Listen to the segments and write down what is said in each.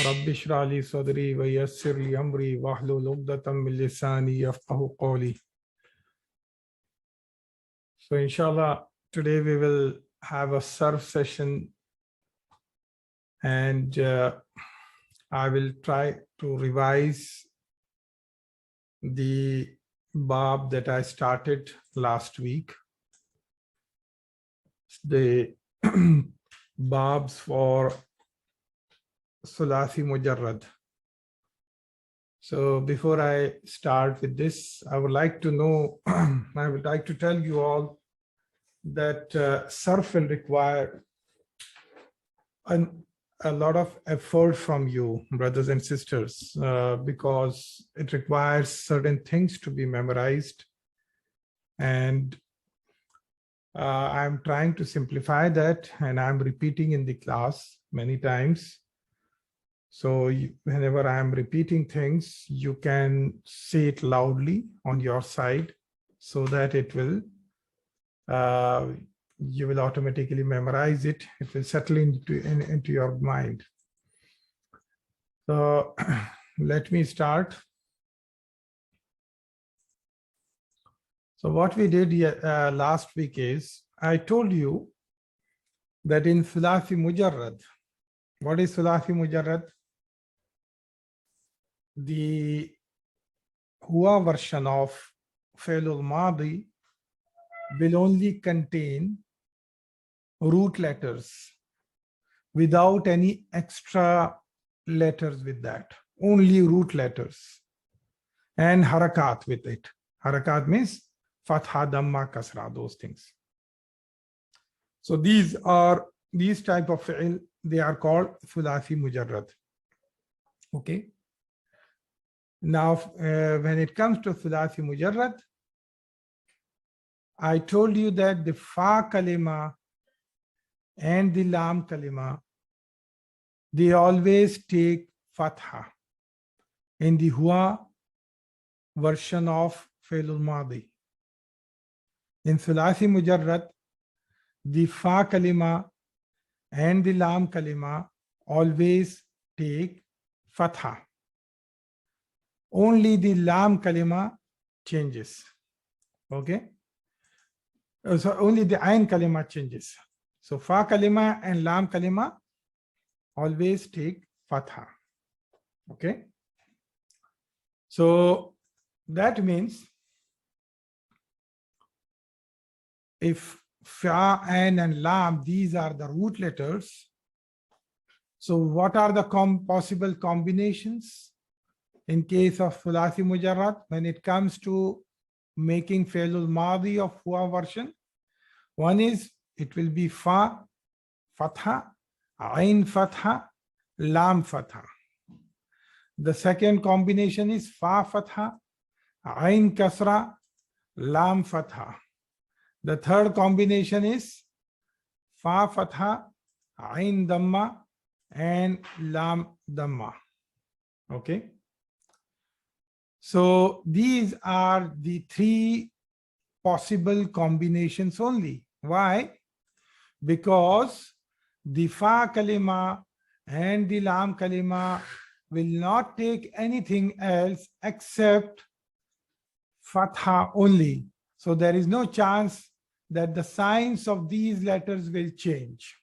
رب اشرح لي صدري ويسر لي أمري واحلل عقدة من لساني يفقهوا قولي. So inshallah, today we will have a Sarf session, and I will try to revise the Bab that I started last week. The Babs for Sulasi Mujarrad. So before I start with this, I would like to know, I would like to tell you all that Sarf will require a lot of effort from you, brothers and sisters, because it requires certain things to be memorized. And I'm trying to simplify that, and I'm repeating in the class many times. So whenever I'm repeating things, you can say it loudly on your side so that it will, you will automatically memorize it. It will settle into your mind. So let me start. So what we did last week is, I told you that in Sulasi Mujarrad, what is Sulasi Mujarrad? The Hua version of Fi'lul Madi will only contain root letters without any extra letters with that, only root letters, and harakat with it. Harakat means fatha, dhamma, kasra, those things. So these type of fi'l, they are called Sulasi Mujarrad. Okay. Now, when it comes to Sulasi Mujarrad, I told you that the fa kalimah and the lam kalimah, they always take fatha in the huwa version of Fi'lul Madi. In Sulasi Mujarrad, the fa kalimah and the lam kalimah always take fatha. Only the lam kalima changes. Okay. So only the ayn kalima changes. So fa kalima and lam kalima always take fatha. Okay. So that means if fa, ayn, and lam, these are the root letters. So what are the possible combinations? In case of Sulasi Mujarrad, when it comes to making Fi'lul Madi of Hua version, one is it will be Fa, Fatha, Ain Fatha, Lam Fatha. The second combination is Fa Fatha, Ain Kasra, Lam Fatha. The third combination is Fa Fatha, Ain Dhamma, and Lam Dhamma. Okay. So these are the three possible combinations only. Why? Because the fa kalima and the lam kalima will not take anything else except fatha only. So there is no chance that the signs of these letters will change.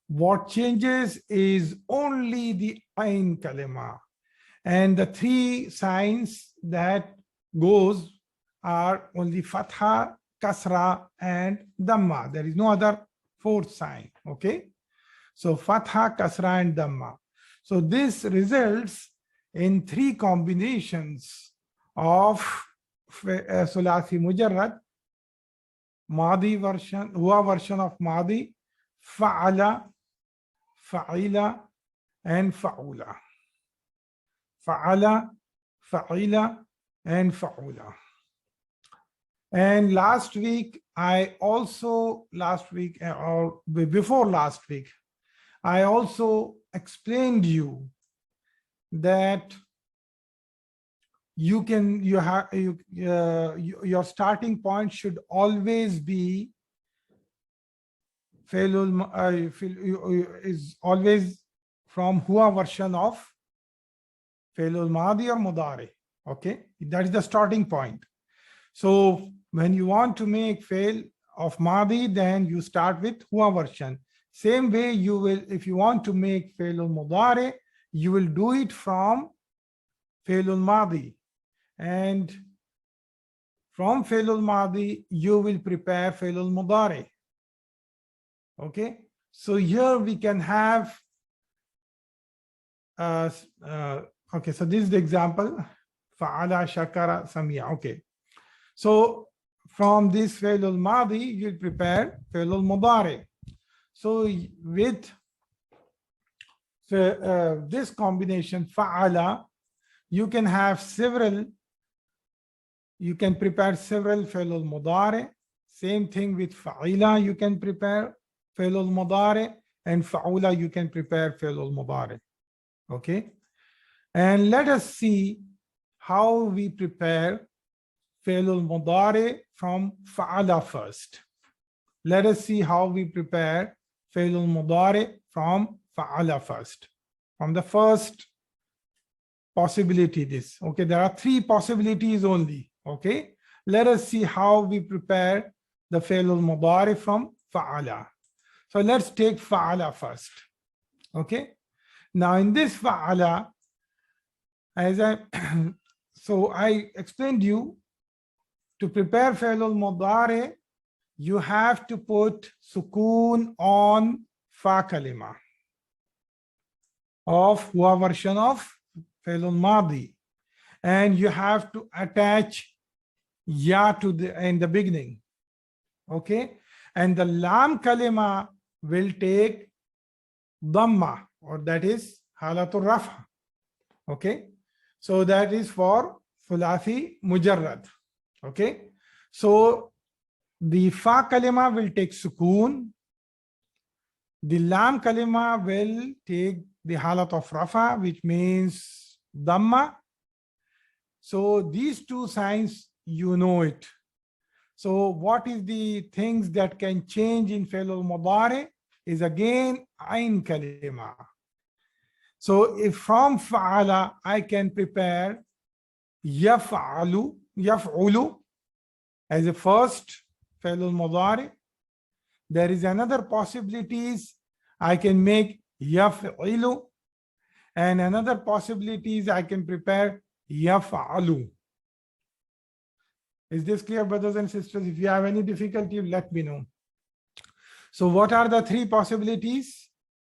What changes is only the ain kalima. And the three signs that goes are only fatha, kasra, and dhamma. There is no other fourth sign. Okay. So fatha, kasra, and dhamma. So this results in three combinations of Sulasi Mujarrad, Madi version, Hua version of Madi, Fa'ala, Fa'ila, and Fa'ula. Fa'ala, Fa'ila, and Fa'ula. And last week, or before last week, I also explained you that your starting point should always be is always from hua version of Fi'l Madi or Mudare. Okay, that is the starting point. So when you want to make Fi'l of Madi, then you start with hua version. Same way you will, if you want to make Fi'l Mudare, you will do it from Fi'l Madi. And from Fi'l Madi, you will prepare Fi'l Mudare. Okay, so here we can have, okay, so this is the example, Fa'ala Shakara Samia. Okay, so from this Fi'l Madi, you will prepare Fi'l Mudare. So with this combination, Fa'ala, you can have several, you can prepare several Fi'l Mudare. Same thing with Fa'ila, you can prepare Fi'l Mudare, and Fa'ula, you can prepare Fi'l Mudare. Okay, and let us see how we prepare Fi'l Mudare from Fa'ala first. Let us see how we prepare Fi'l Mudare from Fa'ala first. From the first possibility, this. Okay, there are three possibilities only. Okay, let us see how we prepare the Fi'l Mudare from Fa'ala. So let's take Fa'ala first. Okay, now in this Fa'ala, as so I explained you, to prepare Fi'l Mudare, you have to put sukoon on fa kalimah of hua version of Fi'l Madi, and you have to attach ya to in the beginning. Okay, and the lam kalima will take dhamma, or that is halatul rafa. Okay, so that is for Sulasi Mujarrad. Okay, so the fa kalima will take sukoon, the lam kalima will take the halat of rafa, which means dhamma. So these two signs, you know it. So what is the things that can change in Fi'l Mudare is again ain kalima. So if from fa'ala I can prepare yaf'alu as a first Fi'l Mudare, there is another possibilities I can make yaf'ilu, and another possibilities I can prepare yaf'alu. Is this clear, brothers and sisters? If you have any difficulty, let me know. So what are the three possibilities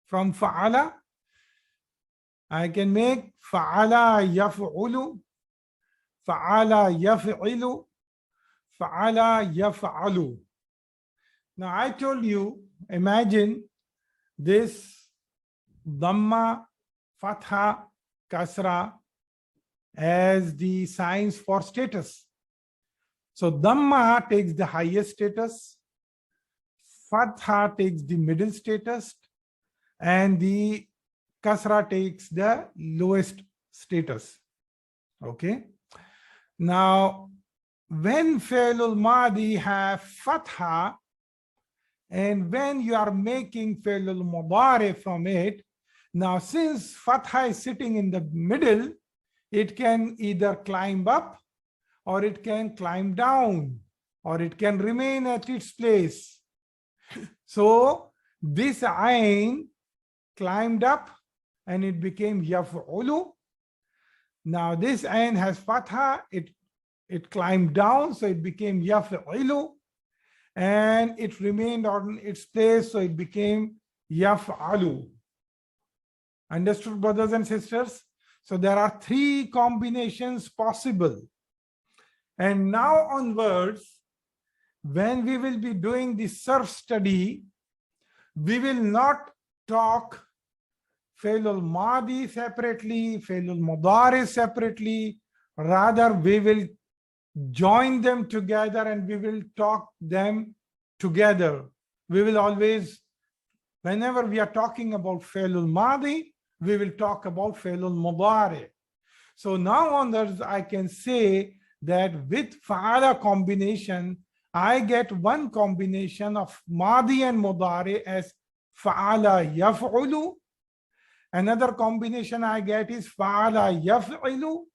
from fa'ala? I can make fa'ala yaf'ulu, fa'ala yaf'ilu, fa'ala yaf'alu. Now I told you, imagine this dhamma, fatha, kasra as the signs for status. So dhamma takes the highest status, fatha takes the middle status, and the kasra takes the lowest status. Okay. Now, when Fi'l Madi have fatha, and when you are making Fi'l Mudare from it, now since fatha is sitting in the middle, it can either climb up, or it can climb down, or it can remain at its place. So this ain climbed up and it became yaf'ulu. Now this ain has fatha, it climbed down, so it became yaf'ilu, and it remained on its place, so it became yaf'alu. Understood, brothers and sisters? So there are three combinations possible. And now onwards, when we will be doing the Sarf study, we will not talk Fi'l Madi separately, Fi'l Mudare separately. Rather, we will join them together and we will talk them together. We will always, whenever we are talking about Fi'l Madi, we will talk about Fi'l Mudare. So now onwards, I can say that with Fa'ala combination, I get one combination of Madi and Mudare as Fa'ala Yaf'ulu, Another combination I get is fa'ala yaf'ilu.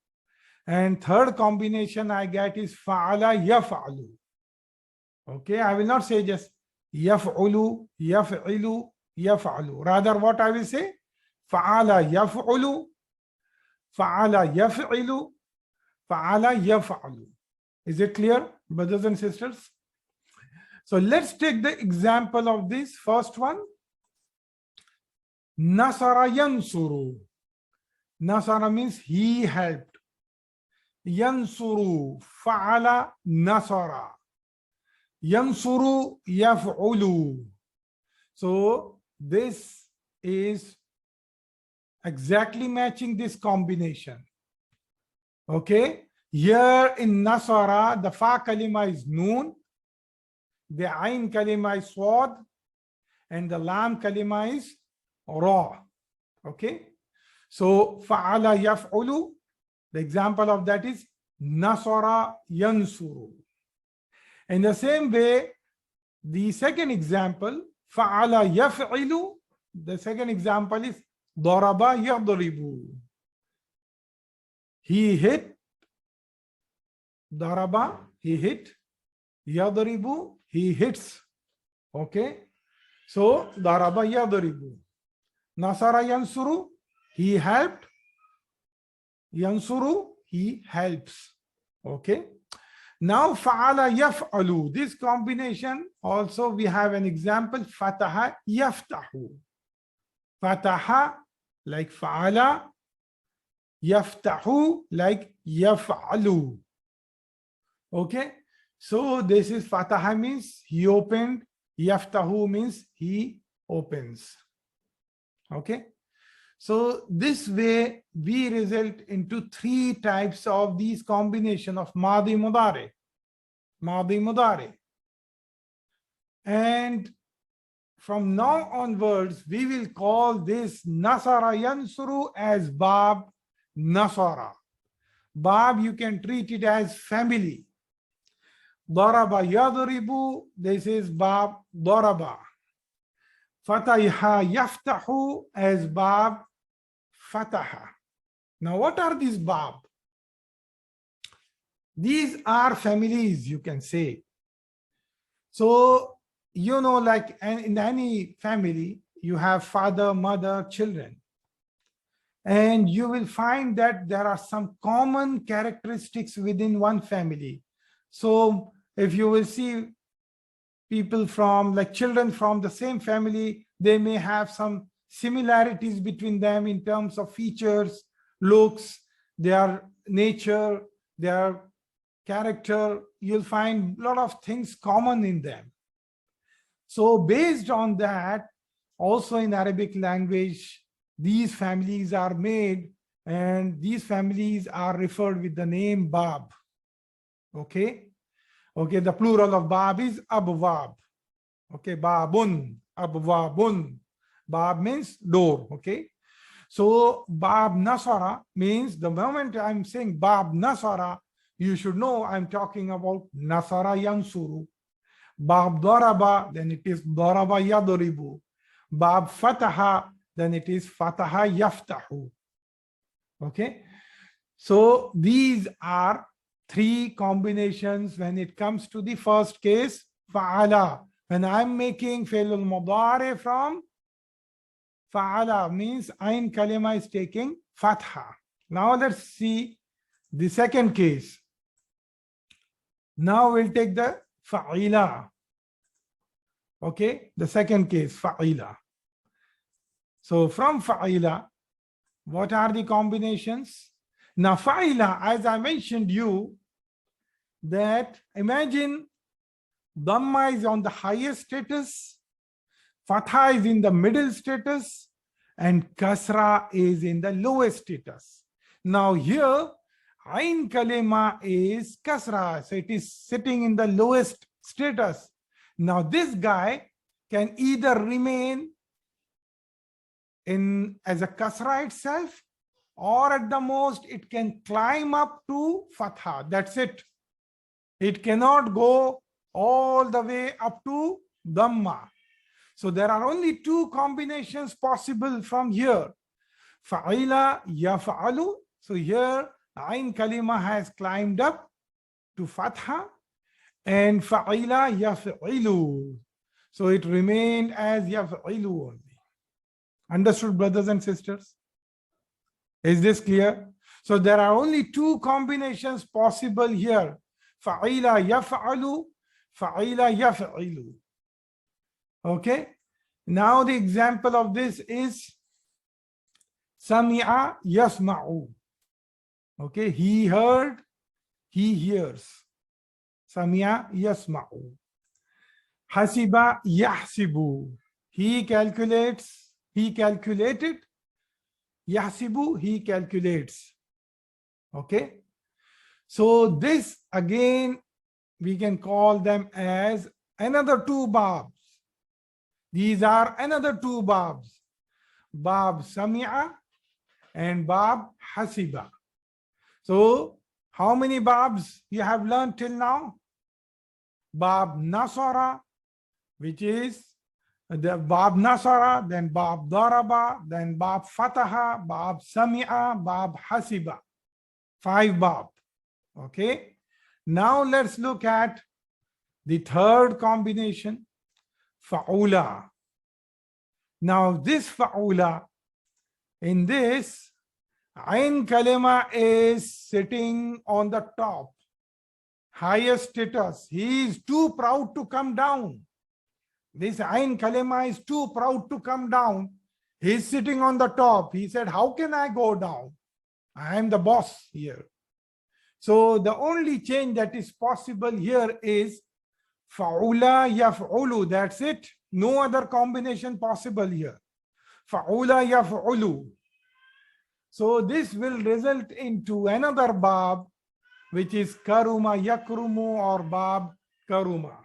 And third combination I get is fa'ala yaf'alu. Okay, I will not say just yaf'ulu, yaf'ilu, yaf'alu. Rather, what I will say? Fa'ala yaf'ulu, fa'ala yaf'ilu, fa'ala yaf'alu. Is it clear, brothers and sisters? So let's take the example of this first one. Nasara yansuru. Nasara means he helped. Yansuru, fa'ala nasara. Yansuru yaf'ulu. So this is exactly matching this combination. Okay. Here in nasara, the fa kalima is noon, the ain kalima is swad, and the lam kalima is ra. Okay. So fa'ala yaf'ulu, the example of that is nasara yansuru. In the same way, the second example, fa'ala yaf'ilu, the second example is daraba yadribu. He hit, daraba, he hit, yadribu, he hits. Okay. So daraba yadribu. Nasara yansuru, he helped. Yansuru, he helps. Okay. Now fa'ala yaf'alu, this combination also we have an example, fataha yaftahu. Fataha like fa'ala, yaftahu like yaf'alu. Okay, so this is fataha means he opened, yaftahu means he opens. Okay, so this way we result into three types of these combination of Madhi Mudare. Madhi Mudare. And from now onwards, we will call this Nasara Yansuru as Bab Nasara. Bab, you can treat it as family. Daraba Yadribu, this is Bab Daraba. Fataha Yaftahu as Bab Fataha. Now, what are these Bab? These are families, you can say. So, you know, like in any family, you have father, mother, children. And you will find that there are some common characteristics within one family. So, if you will see people from, like children from the same family, they may have some similarities between them in terms of features, looks, their nature, their character. You'll find a lot of things common in them. So based on that, also in Arabic language, these families are made, and these families are referred with the name Bab. Okay. Okay, the plural of Bab is Abwab. Okay, Babun, Abwabun. Bab means door. Okay. So Bab Nasara means, the moment I'm saying Bab Nasara, you should know I'm talking about Nasara Yansuru. Bab Daraba, then it is Daraba Yadribu. Bab Fataha, then it is Fataha Yaftahu. Okay. So these are three combinations when it comes to the first case, Fa'ala. When I'm making Fi'lul Mudare from Fa'ala, means Ain Kalima is taking Fatha. Now let's see the second case. Now we'll take the Fa'ila. Okay, the second case, Fa'ila. So from Fa'ila, what are the combinations? Now Fa'ila, as I mentioned you, that imagine Dhamma is on the highest status, Fatha is in the middle status, and Kasra is in the lowest status. Now here, Ain Kalima is Kasra, so it is sitting in the lowest status. Now this guy can either remain in as a Kasra itself, or at the most it can climb up to Fatha. That's it. It cannot go all the way up to Dhamma. So there are only two combinations possible from here. Fa'ila yaf'alu. So here Ain kalima has climbed up to fatha, and fa'ila yaf'ilu. So it remained as yaf'ilu only. Understood, brothers and sisters? Is this clear? So there are only two combinations possible here. Fa'ila yaf'alu, fa'ila yaf'ilu. Okay. Now the example of this is Sami'a yasma'u. Okay, he heard, he hears. Sami'a yasma'u. Hasiba yahsibu. He calculates, he calculated. Yahsibu, he calculates. Okay. So this again, we can call them as another two babs. These are another two babs. Bab Sami'a and Bab Hasiba. So how many babs you have learned till now? Bab Nasara, which is the Bab Nasara, then Bab Daraba, then Bab Fataha, Bab Sami'a, Bab Hasiba. 5 bab. Okay. Now let's look at the third combination, Fa'ula. Now this Fa'ula, in this, Ain kalima is sitting on the top, highest status. He is too proud to come down. This Ain kalima is too proud to come down. He is sitting on the top. He said, how can I go down? I am the boss here. So the only change that is possible here is Fa'ula yaf'ulu. That's it. No other combination possible here. Fa'ula yaf'ulu. So this will result into another bab, which is Karuma yakrumu or Bab Karuma.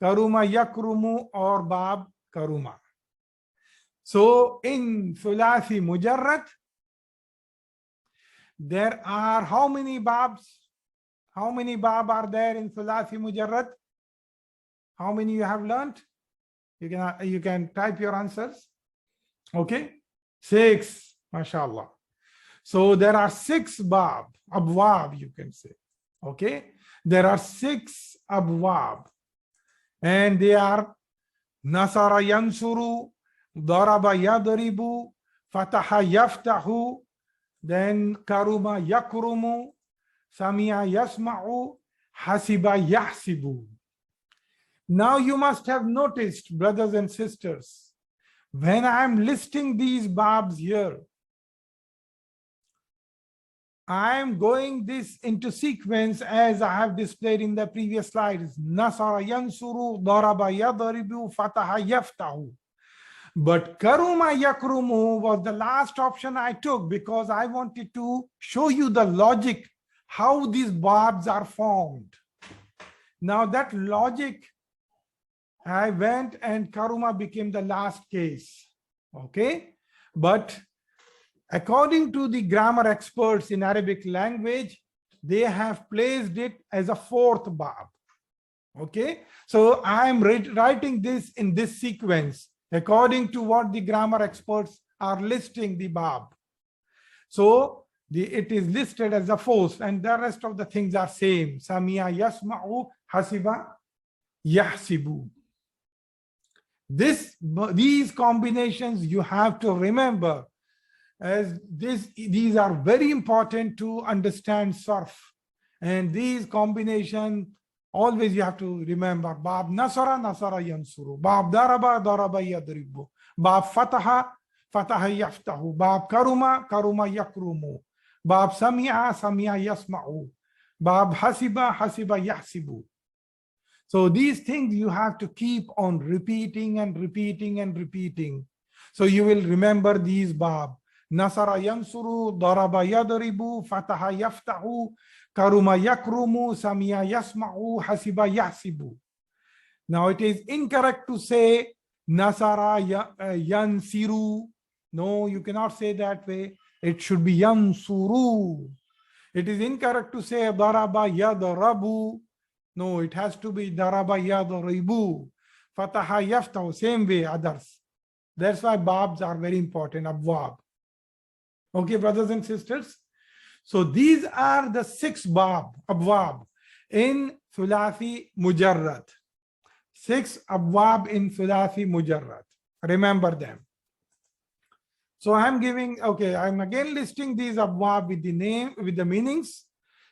Karuma yakrumu or Bab Karuma. So in Sulasi Mujarrad, there are how many babs? How many bab are there in Sulasi Mujarrad? How many you have learned? You can type your answers. Okay, 6. MashaAllah. So there are 6 bab, Abwab you can say. Okay, there are 6 Abwab, and they are Nasara yansuru, Daraba yadribu, Fataha yaftahu, then Karuma yakrumu, Sami'a yasma'u, Hasiba yahsibu. Now you must have noticed, brothers and sisters, when I am listing these babs here, I am going this into sequence as I have displayed in the previous slides. Nasara yansuru, daraba yadribu, fataha yaftahu. But karuma yakrumu was the last option I took because I wanted to show you the logic, how these babs are formed. Now that logic, I went and karuma became the last case. Okay, but according to the grammar experts in Arabic language, they have placed it as a 4th bab. Okay, so I am writing this in this sequence according to what the grammar experts are listing the bab. So it is listed as a 4th, and the rest of the things are same. Sami'a yasma'u, hasiba yahsibu. These combinations you have to remember, as these are very important to understand Sarf. And these combinations, always you have to remember. Bab Nasara, Nasara yansuru. Bab Daraba, Daraba yadribu. Bab Fataha, Fataha yaftahu. Bab Karuma, Karuma yakrumu. Bab Sami'a, Sami'a yasma'u. Bab Hasiba, Hasiba yahsibu. So these things you have to keep on repeating and repeating and repeating. So you will remember these bab. Nasara yansuru, daraba yadribu, fataha yaftahu, karuma yakrumu, samiya yasma'u, hasiba yahsibu. Now it is incorrect to say nasara yansiru. No, you cannot say that way. It should be yansuru. It is incorrect to say daraba yadrabu. No, it has to be daraba yadribu. Fataha yaftahu, same way others. That's why babs are very important, abwab. Okay, brothers and sisters. So these are the 6 abwab in Sulasi Mujarrad. 6 abwab in Sulasi Mujarrad. Remember them. So I'm again listing these abwab with the name, with the meanings.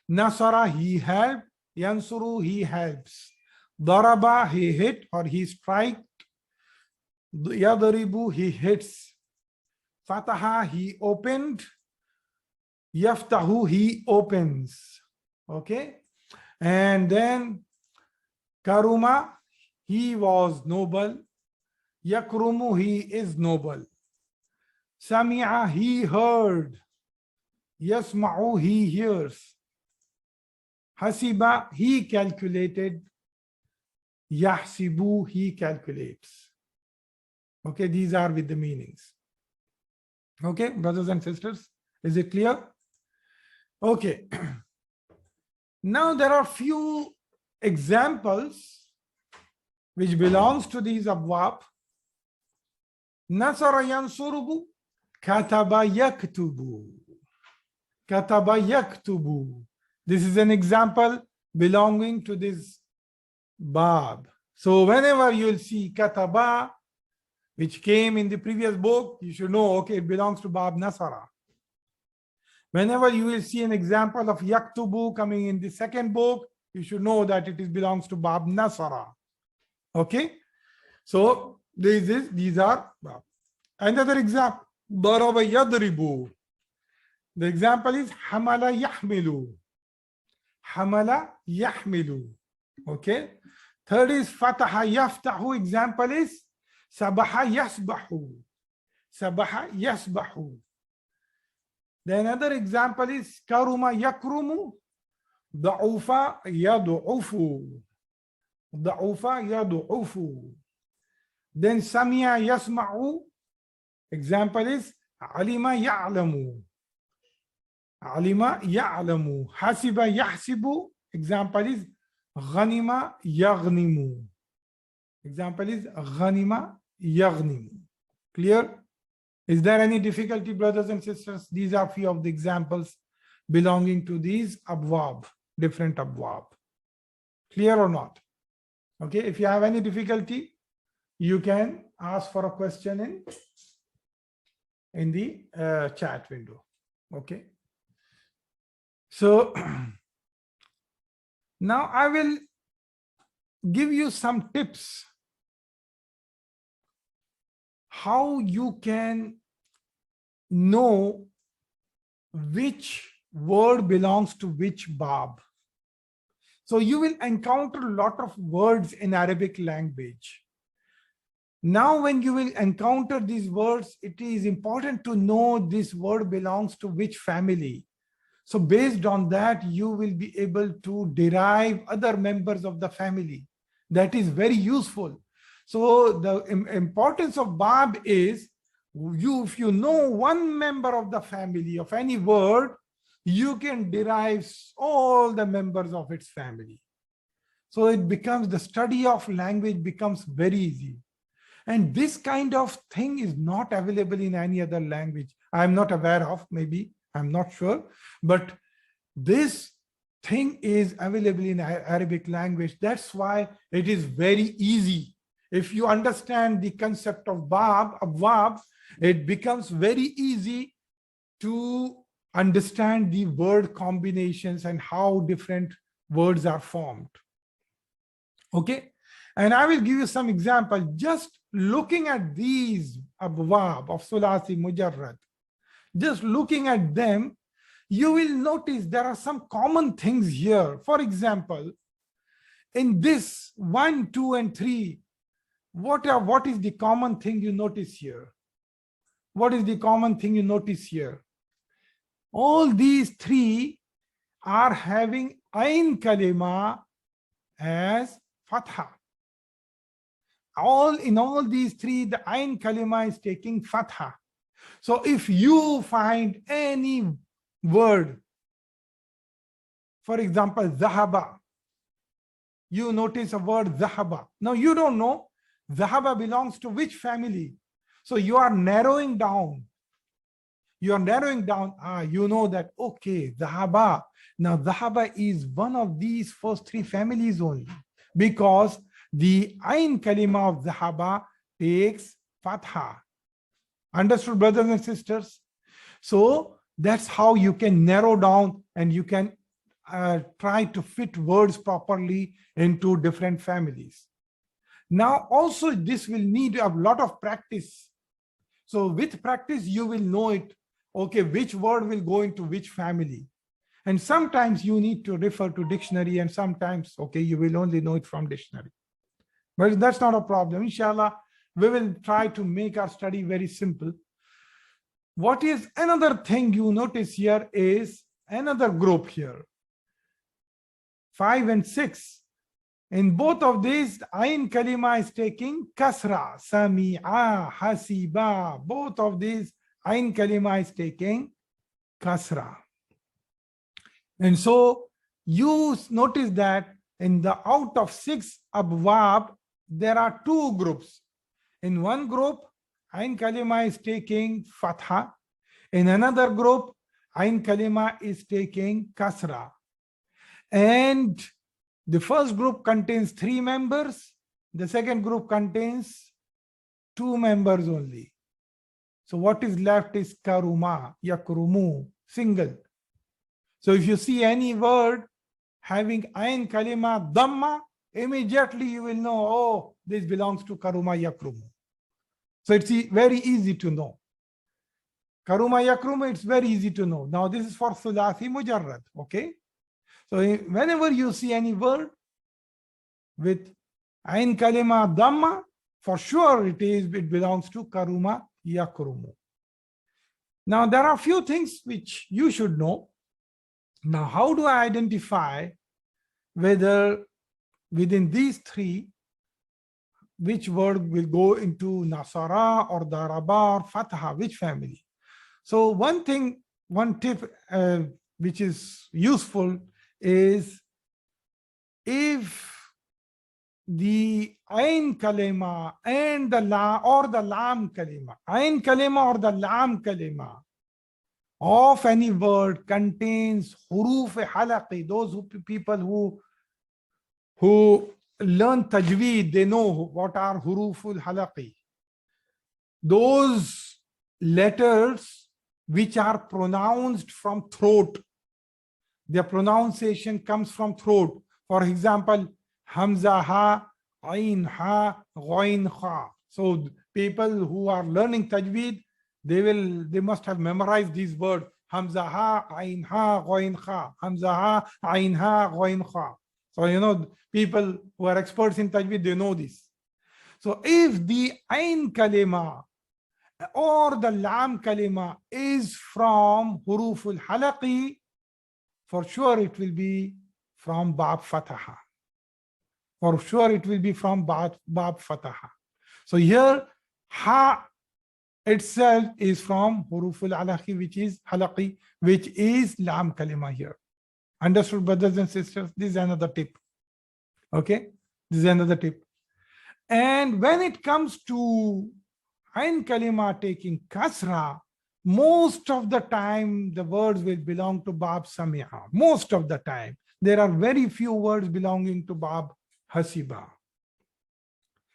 Nasara, he helped. Yansuru, he helps. Daraba, he hit or he strike. Yadribu, he hits. Fataha, he opened. Yaftahu, he opens. Okay. And then Karuma, he was noble. Yakrumu, he is noble. Sami'a, he heard. Yasma'u, he hears. Hasiba, he calculated. Yahsibu, he calculates. Okay, these are with the meanings. Okay, brothers and sisters, is it clear? Okay. Now there are few examples which belongs to these abwab. Nasara yansurubu, kataba yaktubu. Kataba yaktubu. This is an example belonging to this bab. So whenever you will see kataba, which came in the previous book, you should know, okay, it belongs to bab nasara. Whenever you will see an example of yaktubu coming in the second book, you should know that it belongs to bab nasara. Okay, so these are bab. Another example, daraba yadribu. The example is hamala yahmilu. Hamala yahmilu. Okay. Third is fataha yaftahu. Example is sabaha yasbahu. Sabaha yasbahu. The another example is karuma yakrumu. Da'ufa yadu'ufu. Da'ufa yadu'ufu. Then samia yasma'u. Example is alima ya'lamu. Alima ya'lamu. Hasiba yahsibu. Example is ghanima yaghnimu. Example is ghanima yaghnimu. Clear? Is there any difficulty, brothers and sisters? These are few of the examples belonging to these abwab, different abwab. Clear or not? Okay, if you have any difficulty, you can ask for a question in the chat window. Okay. So now I will give you some tips how you can know which word belongs to which bab. So you will encounter a lot of words in Arabic language. Now when you will encounter these words, it is important to know this word belongs to which family. So based on that, you will be able to derive other members of the family. That is very useful. So the importance of bab is, if you know one member of the family of any word, you can derive all the members of its family. So it becomes, the study of language becomes very easy. And this kind of thing is not available in any other language. I'm not aware of, maybe, I'm not sure, but this thing is available in Arabic language. That's why it is very easy. If you understand the concept of abwab, it becomes very easy to understand the word combinations and how different words are formed. Okay, and I will give you some examples. Just looking at these abwab of Sulasi Mujarrad, just looking at them, you will notice there are some common things here. For example, in this 1, 2, and 3, what is the common thing you notice here? What is the common thing you notice here? All these 3 are having ain kalima as fatha. In all these 3, the ain kalima is taking fatha. So if you find any word, for example, zahaba, you notice a word zahaba. Now you don't know zahaba belongs to which family. So you are narrowing down. you are narrowing down. You know that, okay, dhahaba. Now, dhahaba is one of these first three families only, because the ain kalima of dhahaba takes fatha. Understood, brothers and sisters? So that's how you can narrow down and you can try to fit words properly into different families. Now, also, this will need a lot of practice. So with practice, you will know it, okay, which word will go into which family. And sometimes you need to refer to dictionary, and sometimes, okay, you will only know it from dictionary. But that's not a problem. Inshallah, we will try to make our study very simple. What is another thing you notice here is another group here, 5 and 6. In both of these, ain kalima is taking kasra, sami'a, hasiba. Both of these, ain kalima is taking kasra. And so you notice that in the out of 6 abwab, there are 2 groups. In one group, ain kalima is taking fatha. In another group, ain kalima is taking kasra. And the first group contains 3 members. The second group contains 2 members only. So what is left is karuma, yakrumu, single. So if you see any word having ain kalima dhamma, immediately you will know, oh, this belongs to karuma yakrumu. So it's very easy to know. Karuma yakrumu, it's very easy to know. Now this is for Sulasi Mujarrad, okay? So whenever you see any word with ain kalima dhamma, for sure it belongs to karuma yakrumu. Now there are a few things which you should know. Now, how do I identify whether within these 3, which word will go into nasara or daraba or fatha, which family? So one tip which is useful is, if the ain kalima and the la or the lam kalima, ain kalima or the lam kalima of any word contains huruf halaqi, those people who learn tajweed, they know what are huruful halaqi. Those letters which are pronounced from throat, their pronunciation comes from throat. For example, hamza ha, ain ha, ghain kha. So people who are learning tajweed, they must have memorized these words. Hamza ha, ain ha, ghain kha. Hamza ha, ain ha, ghain kha. So you know, people who are experts in tajweed, they know this. So if the ain kalima or the lam kalima is from huruful halaqi, for sure it will be from bab fataha. For sure it will be from bab fataha. So here ha itself is from huruful halaqi, which is lam kalima here. Understood, brothers and sisters? This is another tip. Okay, this is another tip. And when it comes to ain kalima taking kasra, most of the time the words will belong to bab sami'a. Most of the time. There are very few words belonging to bab hasiba.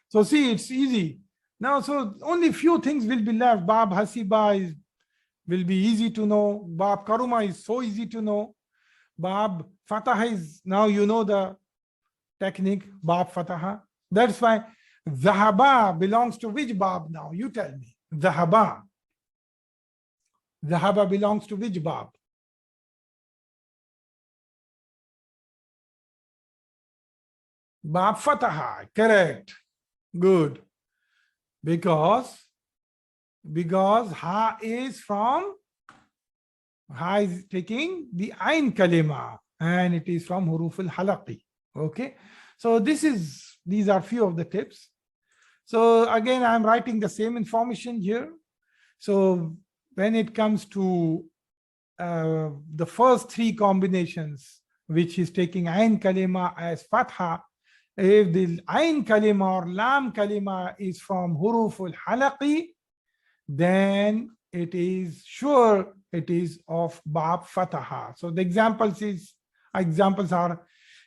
So see, it's easy. Now, so only few things will be left. Bab hasiba will be easy to know. Bab karuma is so easy to know. Bab fataha is, now you know the technique, bab fataha. That's why dhahaba belongs to which bab now? You tell me. Dhahaba. Dhahaba belongs to which bab? Bab fataha. Correct. Good. Because ha is taking the ain kalima, and it is from huruful halaqi. Okay, so these are few of the tips. So again, I'm writing the same information here. So when it comes to the first 3 combinations, which is taking ain kalima as fatha, if the ain kalima or lam kalima is from huruful halaqi, then it is sure it is of Bab Fataha. So the examples are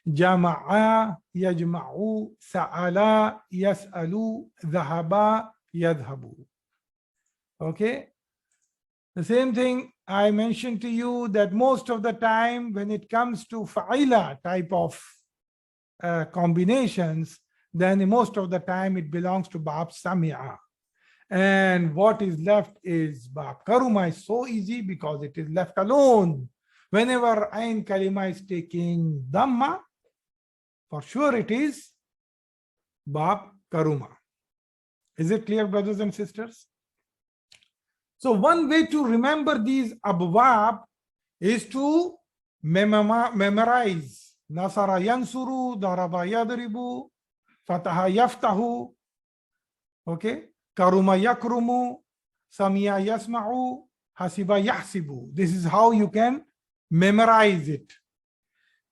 Jama'a, Yajma'u, Sa'ala, Yas'alu, Dhahaba, Yadhabu. Okay. The same thing I mentioned to you that most of the time when it comes to Fa'ila type of combinations, then most of the time it belongs to Bab Sami'a. And what is left is Bab Karuma is so easy because it is left alone. Whenever Ain Kalima is taking Dhamma, for sure it is Bab Karuma. Is it clear, brothers and sisters? So one way to remember these Abwab is to memorize. Nasara yansuru, daraba yadribu, fataha yaftahu, okay? Karuma yakrumu, samia yasma'u, hasiba yahsibu. This is how you can memorize it.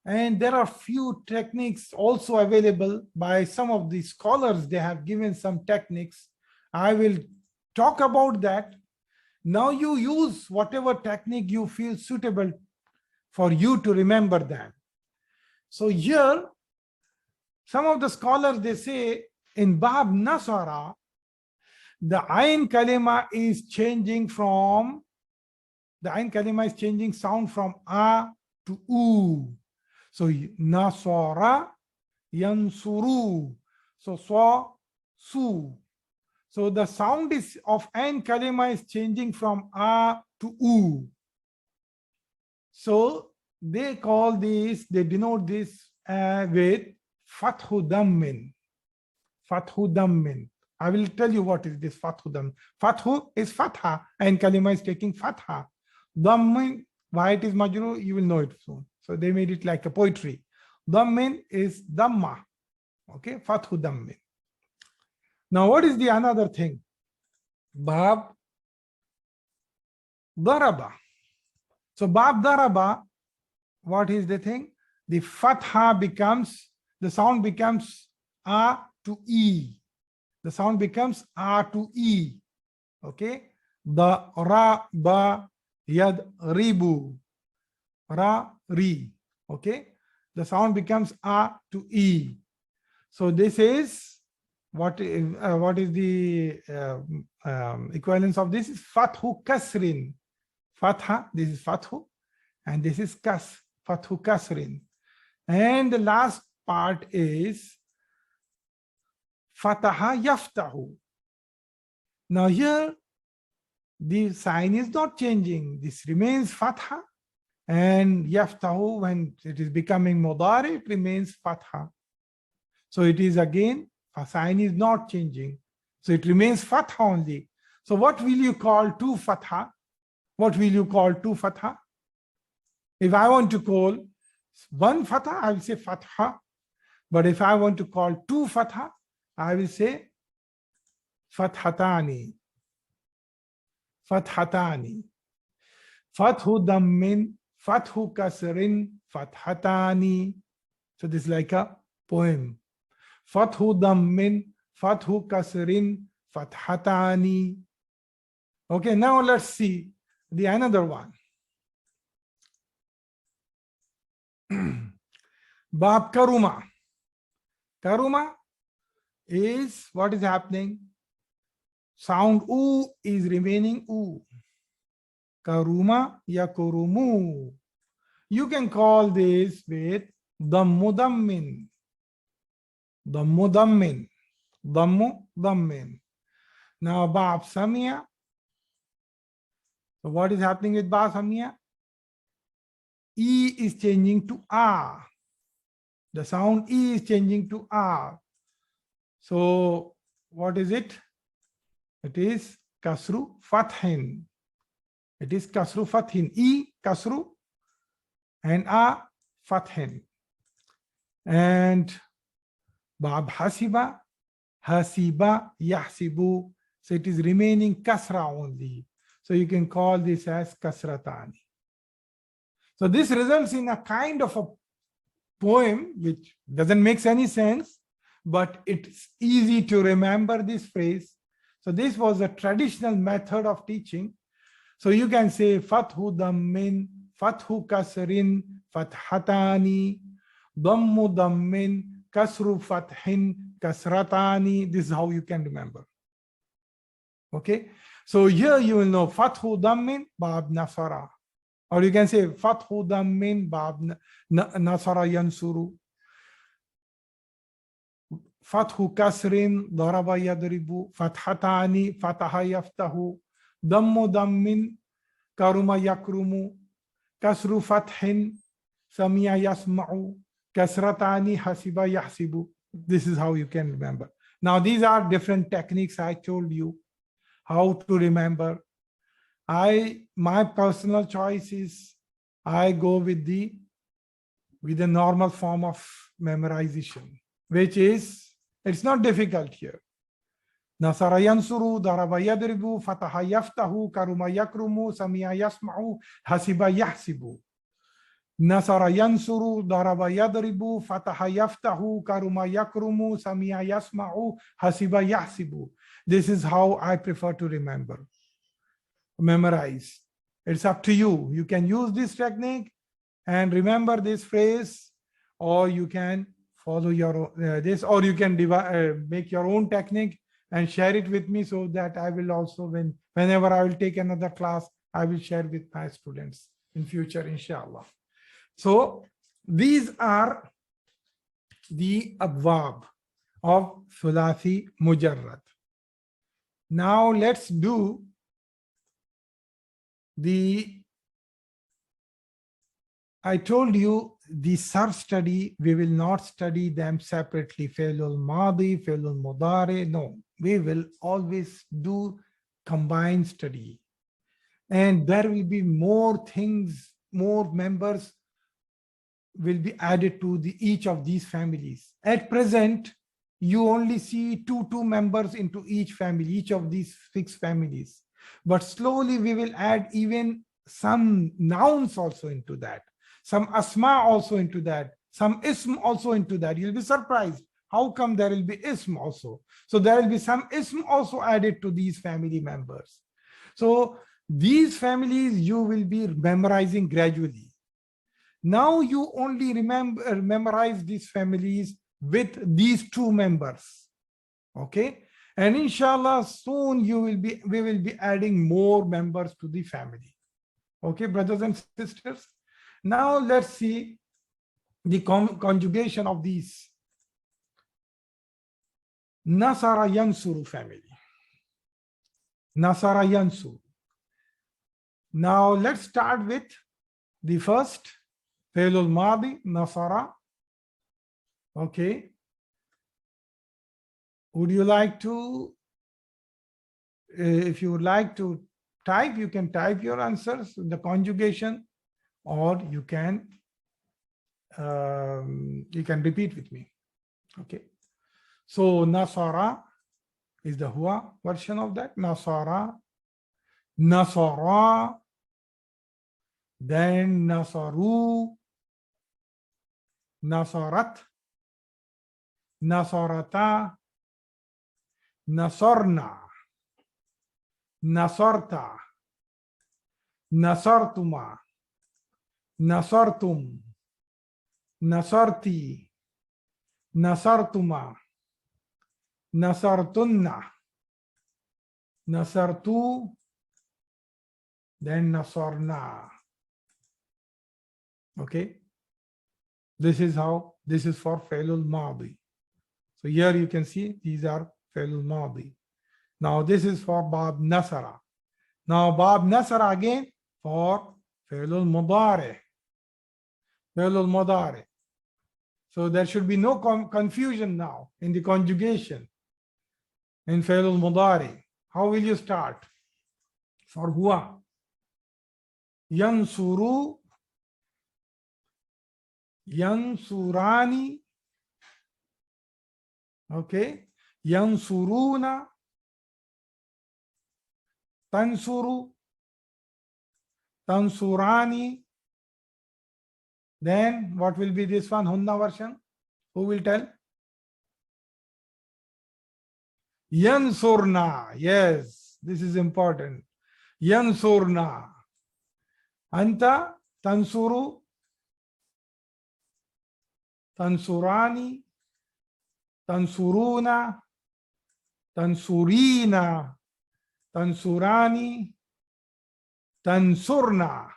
And there are few techniques also available by some of the scholars. They have given some techniques. I will talk about that. Now you use whatever technique you feel suitable for you to remember that. So here, some of the scholars, they say in Bab Nasara, the Ain Kalima is changing sound from A to U. So Nasara, Yansuru, so Swa, Su. So the sound of Ain Kalima is changing from A to U. So they denote this with Fathu Dammin. Fathu Dammin. I will tell you what is this Fathu Dammin. Fathu is Fatha, Ain Kalima is taking Fatha. Dammin, why it is Majru, you will know it soon. So they made it like a poetry. Dammin is Dhamma. Okay, Fathu Dammin. Now, what is the another thing? Bab Daraba. So Bab Daraba, what is the thing? The Fatha the sound becomes A to E. The sound becomes A to E. Okay? The Ra, Ba, Yad, Ribu. Ra, Ri. Okay? The sound becomes A to E. So this is what is the equivalence of this? Is Fathu Kasrin. Fatha, this is Fathu, and this is Kas, Fathu Kasrin. And the last part is Fataha Yaftahu. Now here, the sign is not changing. This remains Fatha, and Yaftahu, when it is becoming Mudare, it remains Fatha. So it is again, a sign is not changing. So it remains Fatha only. So what will you call two Fatha? What will you call two Fatha? If I want to call one Fatha, I will say Fatha. But if I want to call two Fatha, I will say Fathatani. Fathatani. Fathu Dammin, Fathu Kasrin, Fathatani. So this is like a poem. Fathu Dammin, Fathu Kasrin, Fathatani. Okay, now let's see the another one. Bab Karuma. Karuma is what is happening? Sound U is remaining U. Karuma Yakurumu. You can call this with Dammu Dammin. Dammu Dammin. Dammu Dammin. Now Bab Samia. So what is happening with Bab Samia? E is changing to A. The sound E is changing to A. So what is it? It is Kasru Fathin. It is Kasru Fathin. E Kasru and A Fathin. And Bab Hasiba, Hasiba Yahsibu. So it is remaining Kasra only. So you can call this as Kasratani. So this results in a kind of a poem which doesn't make any sense, but it's easy to remember this phrase. So this was a traditional method of teaching So you can say fathu dammin, fathu kasrin, fathatani, dammu dammin, kasru fathin, kasratani. This is how you can remember. Okay. So here you will know fathu dammin, bab nasara. Or you can say fathu dammin, bab nasara yansuru. Fathu kasrin, daraba yadribu, fathatani, fataha yaftahu, dammu dammin, karuma yakrumu, kasru fathin, samia yasma'u, kasratani, hasiba yahsibu. This is how you can remember. Now these are different techniques I told you how to remember. My personal choice is I go with the normal form of memorization, which is, it's not difficult here. Nasara yansuru, daraba yadribu, fataha yaftahu, karuma yakrumu, samia yasma'u, hasiba yahsibu. Nasara yansuru, daraba yadribu, fataha yaftahu, karuma yakrumu, samia yasma'u, hasiba yahsibu. This is how I prefer to memorize. It's up to you. You can use this technique and remember this phrase, or you can follow your this, or you can make your own technique and share it with me, so that I will also, whenever I will take another class, I will share with my students in future, inshallah. So these are the Abwab of Sulasi Mujarrad. Now let's do I told you the Sarf study, we will not study them separately. Fi'lul Madi, Fi'lul Mudare. No, we will always do combined study. And there will be more things, more members will be added to each of these families. At present, you only see two members into each family, each of these 6 families. But slowly we will add even some nouns also into that, some asma also into that, some ism also into that. You'll be surprised. How come there will be ism also? So there will be some ism also added to these family members. So these families you will be memorizing gradually. Now you only memorize these families with these 2 members. Okay. And inshallah, soon we will be adding more members to the family. Okay, brothers and sisters. Now let's see the conjugation of these. Nasara yansuru family. Nasara yansuru. Now let's start with the first, Fi'lul Madi, Nasara. Okay. Would you like to, if you would like to type, you can type your answers, the conjugation, or you can repeat with me. Okay. So Nasara is the Hua version of that. Nasara, Nasara, then Nasaru, Nasarat, Nasarata, Nasarna, Nasarta, Nasartuma, Nasartum, Nasarti, Nasartuma, Nasartunna, Nasartu, then Nasarna. Okay. This is for Fi'lul Madi. So here you can see these are Fi'lul Madi. Now this is for Bab Nasara. Now Bab Nasara again for Fi'lul Mudare. Fi'lul Mudare. So there should be no confusion now in the conjugation in Fi'lul Mudare. How will you start? For Hua. Yansuru, Yansurani. Okay. Yansuruna, Tansuru, Tansurani. Then what will be this one, Hunna version? Who will tell? Yansurna. Yes, this is important. yansurna. Anta tansuru, tansurani, tansuruna, tansurina, tansurani, tansurna.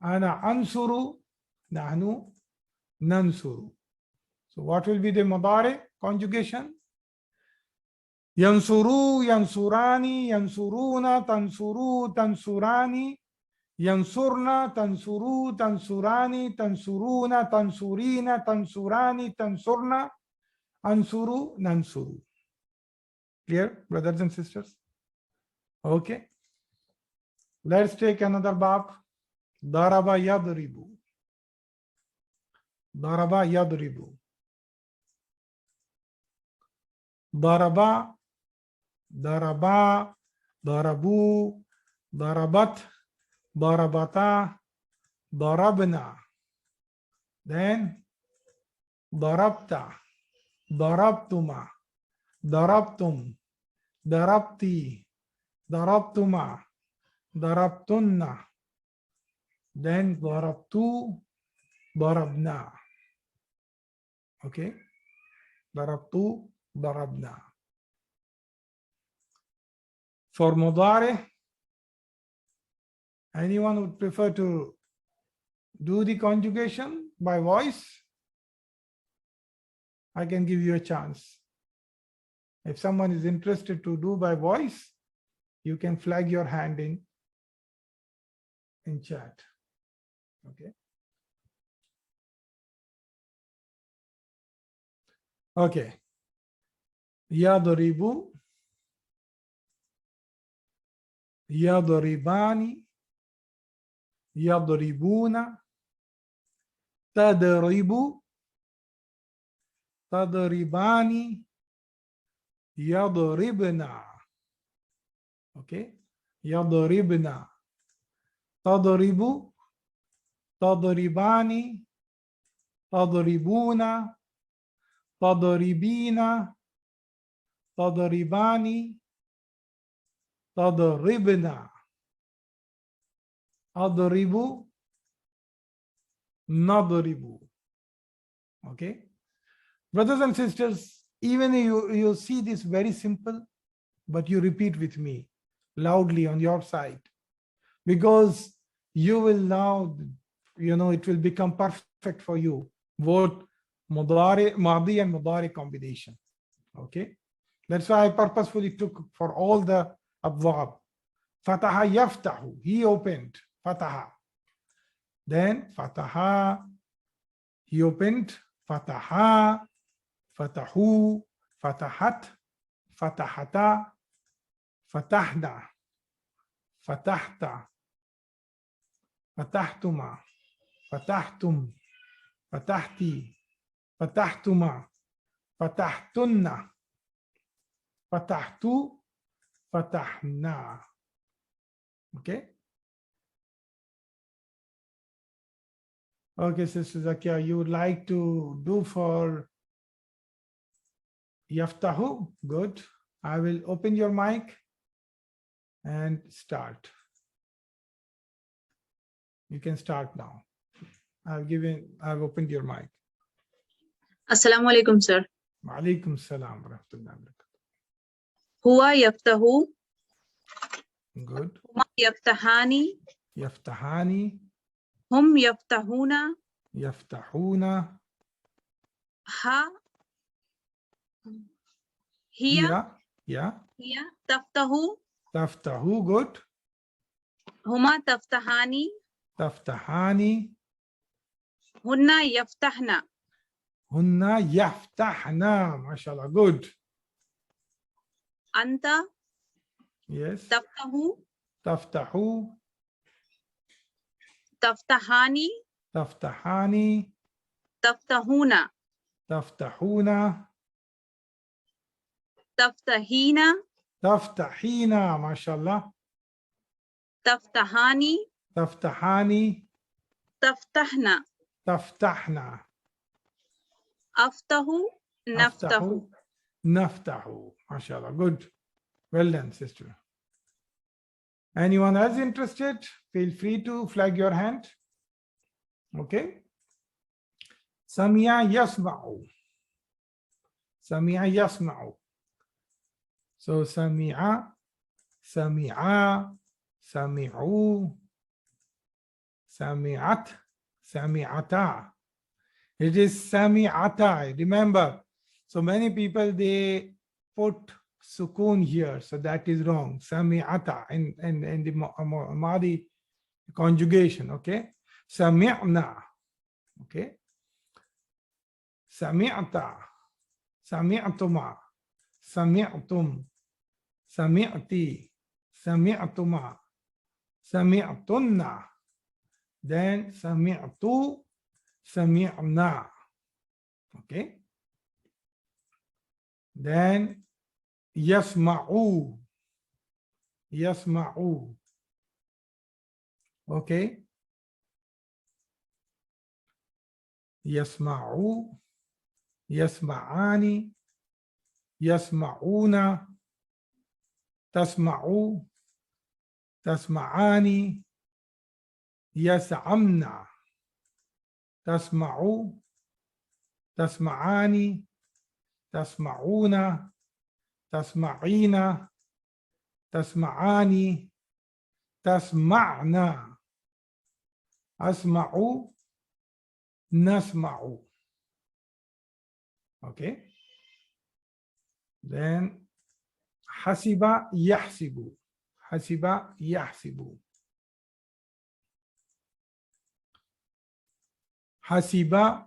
Ana ansuru, nahnu nansuru. So what will be the mudare conjugation? Yansuru, yansurani, yansuruna, tansuru, tansurani, yansurna, tansuru, tansurani, tansuruna, tansurina, tansurani, tansurna, ansuru, nansuru. Clear, brothers and sisters? Okay. Let's take another bab. Daraba yadribu. Daraba yadribu. Daraba, daraba, darabu, darabat, darabata, darabna. Then darabta, darabtuma, darabtum, darabti, darabtuma, darabtunna. Then darabtu, darabna. Okay? Darabtu, darabna. For mudare, anyone would prefer to do the conjugation by voice? I can give you a chance. If someone is interested to do by voice, you can flag your hand in chat. Okay. Okay. Yadribu, yadribani, yadribuna, tadribu, tadribani, yadribna. Okay. Yadribna. Tadribu, tadribani, tadribuna, tadribina, tadribani, tadribna. Adribu, nadribu. Okay. Brothers and sisters, even you see this very simple, but you repeat with me loudly on your side, because you will now, it will become perfect for you, both mudare, madhi and mudare combination. Okay. That's why I purposefully took for all the abwab. Fataha yaftahu, he opened, fataha. Then fataha, he opened, fataha, fatahu, fatahat, fatahata, fatahna, fatahta, fatahtuma, fatahtum, fatahti, fatahtuma, fatahtunna, fatahtu, fatahna. Okay. Okay, Sister Zakia, you would like to do for Yaftahu? Good. I will open your mic and start. You can start now. I've opened your mic. Assalamu alaikum, sir. Wa alaikum salam wa rahmatullahi wa barakatuh. Huwa yaftahu. Good. Huma yaftahani. Yaftahani. Hum yaftahuna. Yaftahuna. Ha. Hiya. Yeah. Hiya taftahu. Taftahu. Good. Huma taftahani. Taftahani. Hunna yaftahna. Hunna yaftahna. MashaAllah. Good. Anta. Yes. Taftahu. Taftahu. Taftahani. Taftahani. Taftahuna. Taftahuna. Taftahina. Taftahina. MashaAllah. Taftahani. Taftahani. Taftahna. Taftahna. Aftahu. Naftahu. Naftahu. MashaAllah. Good. Well done, sister. Anyone else interested? Feel free to flag your hand. Okay. Sami'a yasma'u. Sami'a yasma'u. So sami'a, sami'a, sami'u, sami'at, sami'ata. It is sami'ata. Remember, so many people, they put sukoon here, so that is wrong. Sami'ata in the Madhi conjugation. Okay. Sami'na. Okay. Sami'ata, sami'tuma, sami'tum, sami'ti, sami'tuma, sami'tunna, then sami'tu, sami'na. Okay. Then yasma'u, yasma'u. Okay. Yasma'u, yasma'ani, yasma'una, tasma'u, tasma'ani, yas'amna, tasma'u, tasma'ani, tasma'una, tasma'ina, tasma'ani, tasma'na, asma'u, nasma'u. Okay. Then hasiba yahsibu. Hasiba yahsibu. Hasiba,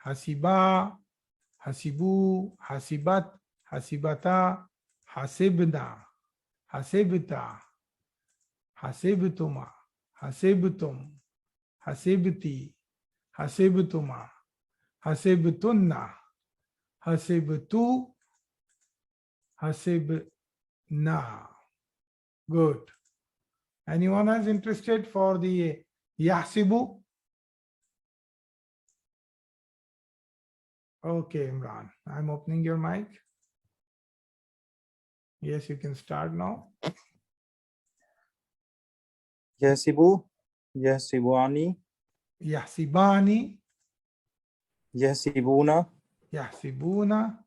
hasiba, hasibu, hasibat, hasibata, hasibna, hasibta, hasibtuma, hasibtum, hasibti, hasibtuma, hasibtunna, hasibtu, hasibna. Good. Anyone else interested for the yahsibu? Okay, Imran, I'm opening your mic. Yes, you can start now. Yahsibu, yahsibani, Yahsibani, yahsibuna, yahsibuna,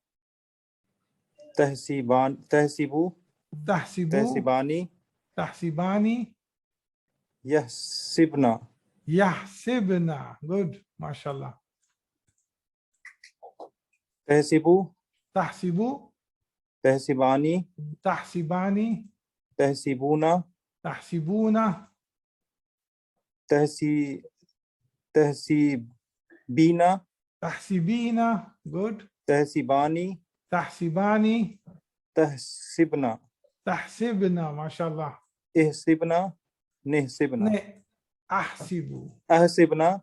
tahsibu, tahsibu, tahsibani, tahsibani, yahsibna, yahsibna. Good, mashallah. tahsibu, Tahsibu, tahsibani, tahsibani, tahsibuna, tahsibuna, tahsibina, tahsibina. Good. tahsibani, Tahsibani, tahsibna, tahsibna, mashallah. ihsibna, nihsibna, Ne, ahsibu, ahsibna,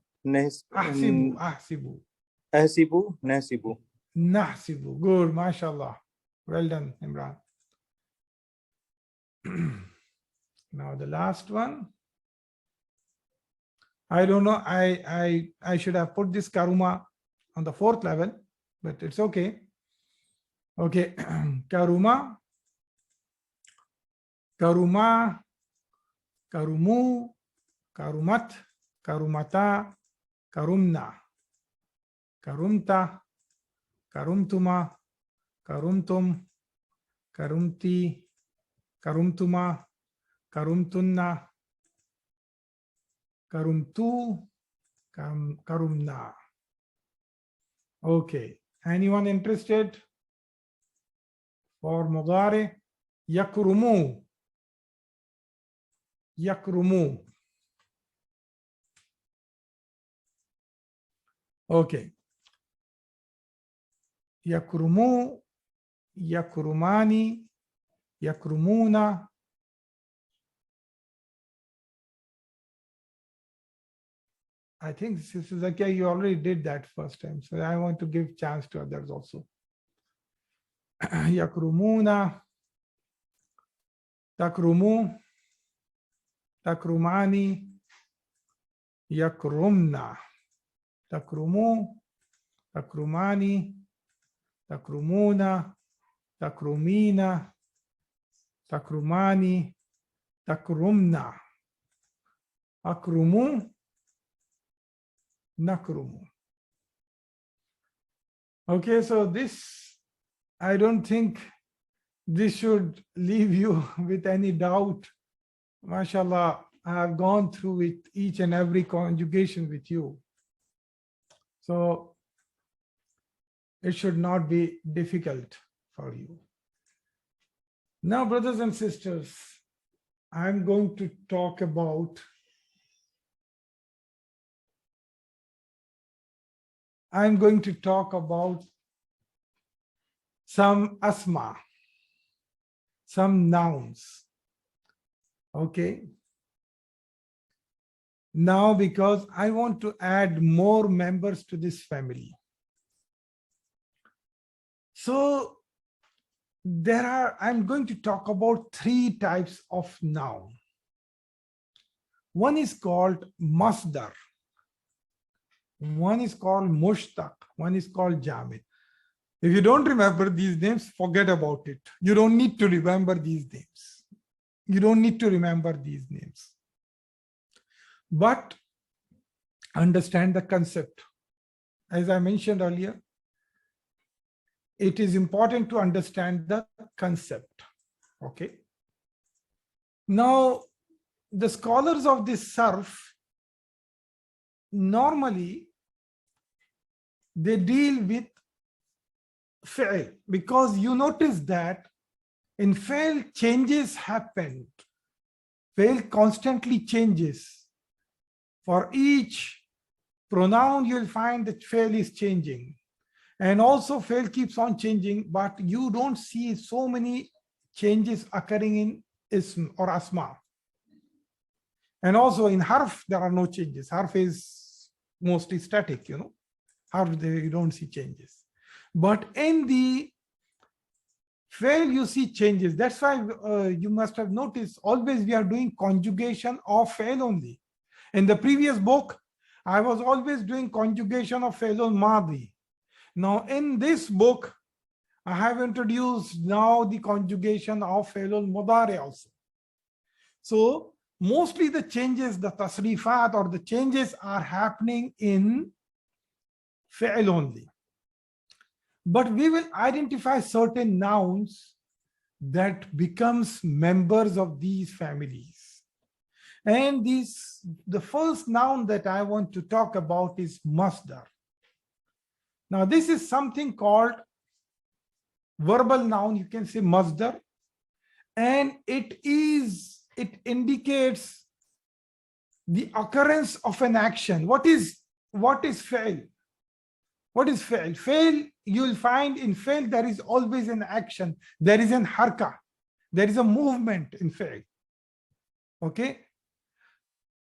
ahsibu, ahsibu, ahsibu, nahsibu. nahsibu. Good, mashallah. Well done, Imran. Now the last one. I don't know. I should have put this karuma on the 4th level, but it's okay. Okay, karuma, karuma, karumu, karumat, karumata, karumna, karumta, karumtuma, karumtum, karumti, karumtuma, karumtunna, karumtu, karumna. Okay, anyone interested for mudare? Yakrumu, yakrumu. Okay. Yakrumu, yakrumani, yakrumuna. I think this is okay. You already did that first time, so I want to give chance to others also. Yakrumuna, takrumu, takrumani, yakrumna, takrumu, takrumani, takrumuna, takrumina, takrumani, takrumna, akrumu, nakrumu. Okay, so this, I don't think this should leave you with any doubt. MashaAllah, I have gone through with each and every conjugation with you. So it should not be difficult for you. Now, brothers and sisters, I'm going to talk about some asma, some nouns. Okay. Now, because I want to add more members to this family. So I'm going to talk about 3 types of noun. One is called Masdar. One is called Mushtaq. One is called Jaamid. If you don't remember these names, forget about it. You don't need to remember these names. You don't need to remember these names. But understand the concept. As I mentioned earlier, it is important to understand the concept. Okay. Now, the scholars of this Sarf, normally, they deal with fi'l, because you notice that in fi'l changes happened. Fi'l constantly changes. For each pronoun, you'll find that fi'l is changing. And also fi'l keeps on changing, but you don't see so many changes occurring in ism or asma. And also in harf, there are no changes. Harf is mostly static, you know. Harf, you don't see changes. But in the fi'l, you see changes. That's why you must have noticed always we are doing conjugation of fi'l only. In the previous book, I was always doing conjugation of fi'l al-Madhi. Now in this book, I have introduced now the conjugation of fi'l al-Mudare also. So mostly the changes, the tasrifat or the changes are happening in fi'l only. But we will identify certain nouns that becomes members of these families. And the first noun that I want to talk about is Masdar. Now this is something called verbal noun, you can say Masdar, and it indicates the occurrence of an action. What is fi'l? What is fi'l? Fi'l, you'll find in fi'l there is always an action. There is an harka. There is a movement in fi'l. Okay?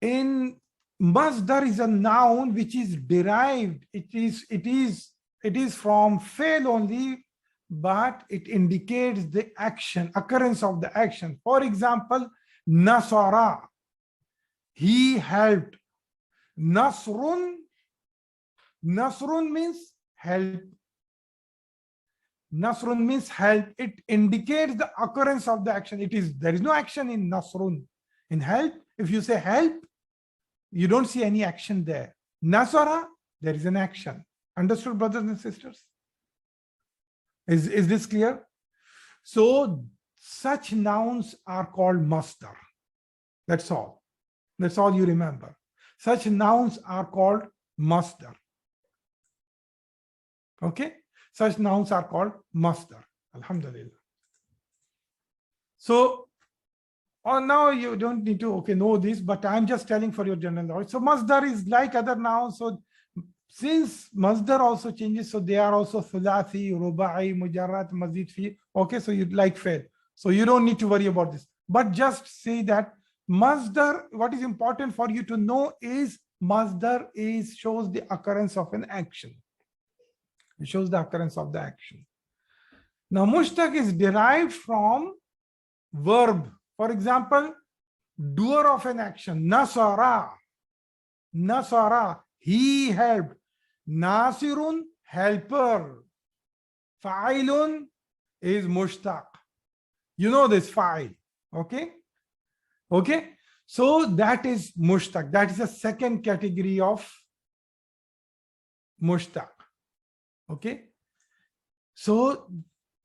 In Masdar is a noun which is derived. It is from fi'l only, but it indicates the action, occurrence of the action. For example, Nasara, he helped. Nasrun means help. Nasrun means help. It indicates the occurrence of the action. There is no action in Nasrun. In help, if you say help, you don't see any action there. Nasara, there is an action. Understood, brothers and sisters? Is this clear? So such nouns are called Masdar. That's all. That's all you remember. Such nouns are called Masdar. Okay? Such nouns are called Masdar. Alhamdulillah. So, now you don't need to know this, but I'm just telling for your general knowledge. So Masdar is like other nouns. So since Masdar also changes, so they are also Sulasi, Rubai, Mujarrad, Mazid fi. Okay, so you like fi'l. So you don't need to worry about this. But just say that Masdar, what is important for you to know is Masdar shows the occurrence of an action. It shows the occurrence of the action. Now Mushtaq is derived from verb. For example, doer of an action, Nasara. Nasara, he helped. Nasirun, helper. Fa'ilun is Mushtaq. You know this fa'il, okay? Okay, so that is Mushtaq. That is the second category of Mushtaq. Okay, so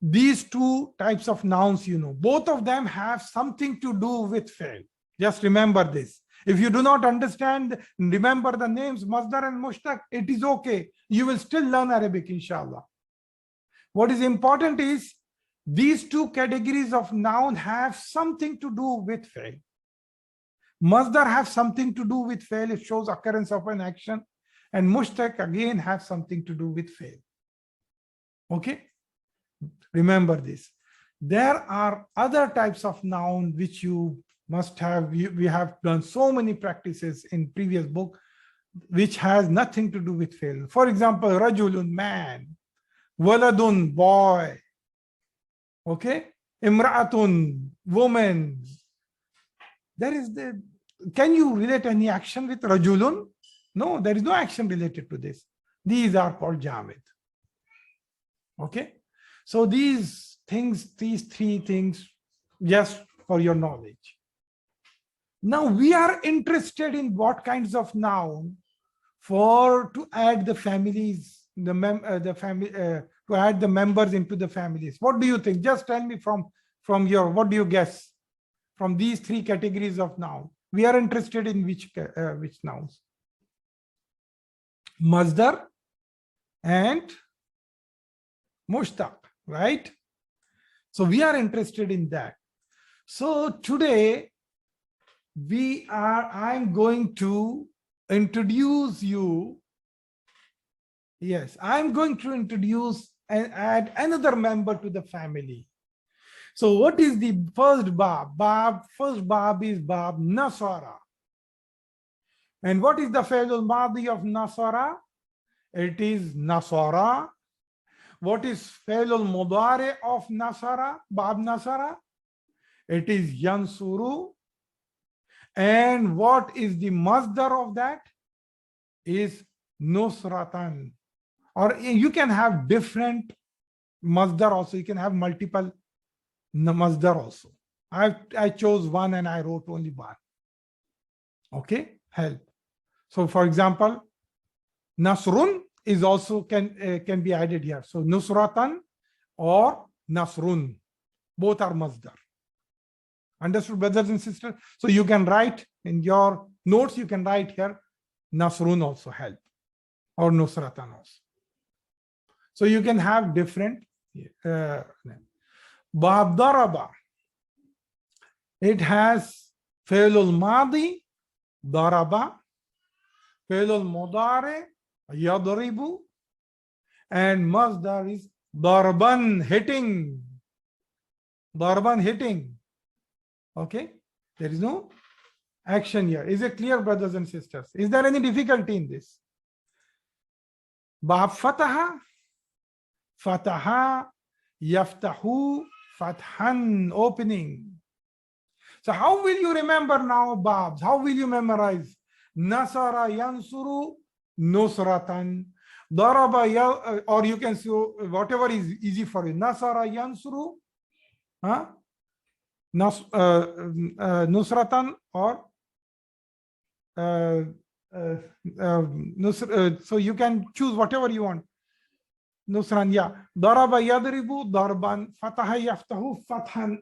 these two types of nouns, both of them have something to do with fail. Just remember this. If you do not understand, remember the names Masdar and Mushtaq, it is okay. You will still learn Arabic, inshallah. What is important is these two categories of noun have something to do with fail. Masdar have something to do with fail. It shows occurrence of an action. And Mushtaq again have something to do with fail. Okay? Remember this. There are other types of noun which you must have. We have done so many practices in previous book which has nothing to do with fail. For example, rajulun, man, waladun, boy, okay, imra'atun, woman. Can you relate any action with rajulun? No, there is no action related to this. These are called Jaamid. Okay, so these three things, just for your knowledge. Now we are interested in what kinds of noun to add the families, to add the members into the families. What do you think? Just tell me from your, what do you guess? From these three categories of noun, we are interested in which nouns? Masdar and Mushtaq, right? So we are interested in that. So today I'm going to introduce you. Yes, I'm going to introduce and add another member to the family. So what is the first bab? First bab is bab Nasara. And what is the fi'l al-madi of Nasara? It is Nasara. What is fi'l al-mudare of Nasara, bab Nasara? It is Yansuru. And what is the masdar of that? Is Nusratan. Or you can have different masdar also. You can have multiple masdar also. I chose one and I wrote only one. Okay, help. So for example, Nasrun is also can be added here. So Nusratan or Nasrun, both are masdar. Understood, brothers and sisters? So you can write in your notes, you can write here Nasrun also help, or Nusratan also. So you can have different Bab Daraba. It has fi'l al-madi, daraba, fi'l al-mudare, yadribu, and masdar is darban, hitting. Darban, hitting. Okay, there is no action here. Is it clear, brothers and sisters? Is there any difficulty in this? Bab Fataha, Fataha, Yaftahu, Fathan, opening. So how will you remember now Babs? How will you memorize? Nasara Yansuru, Nusratan, Daraba, or you can see whatever is easy for you. Nasara Yansuru, huh? Nusratan or so you can choose whatever you want. Nusran, yeah. Daraba yadribu, darban, fataha yaftahu, fathan.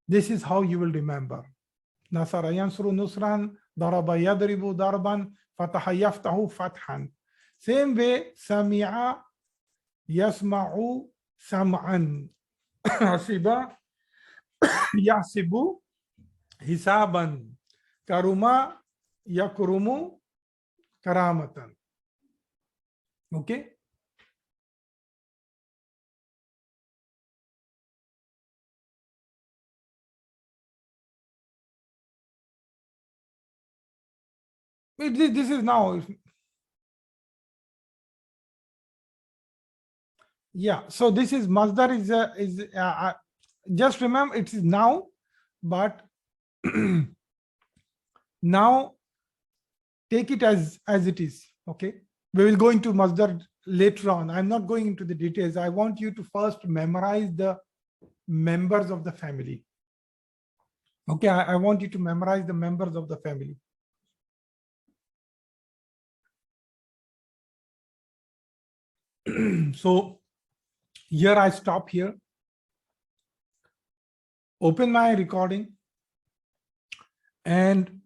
This is how you will remember. Nasara yansuru nusran, daraba yadribu, darban, fataha yaftahu, fathan. Same way, sami'a yasma'u, sam'an. Hasiba yahsibu, hisaban. Karuma yakrumu, karamatan. Okay. This is now. Yeah. So this is Masdar is just remember it is now, but now take it as it is. Okay. We will go into Masdar later on. I'm not going into the details. I want you to first memorize the members of the family. Okay, I want you to memorize the members of the family. So here I stop here. Open my recording. And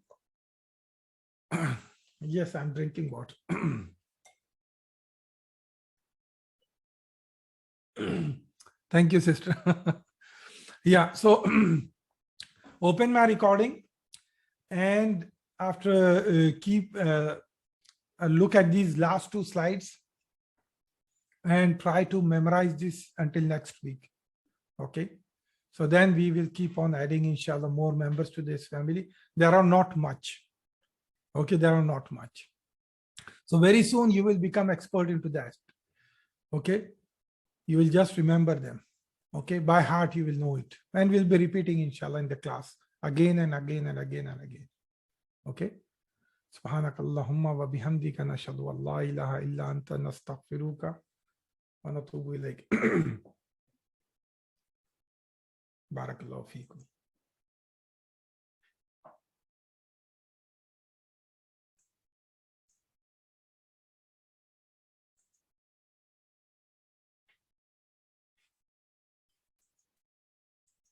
yes, I'm drinking water. Thank you, sister. Yeah, so open my recording, and after keep a look at these last 2 slides and try to memorize this until next week. Okay, so then we will keep on adding, inshallah, more members to this family. There are not much. Okay, there are not much. So very soon you will become expert into that. Okay, you will just remember them. Okay, by heart you will know it, and we'll be repeating, inshallah, in the class again and again and again and again. Okay. Subhanakallahumma wa bihamdika nashhadu an la ilaha illa anta nastaghfiruka wa natubu ilayk. Barakallahu feekum.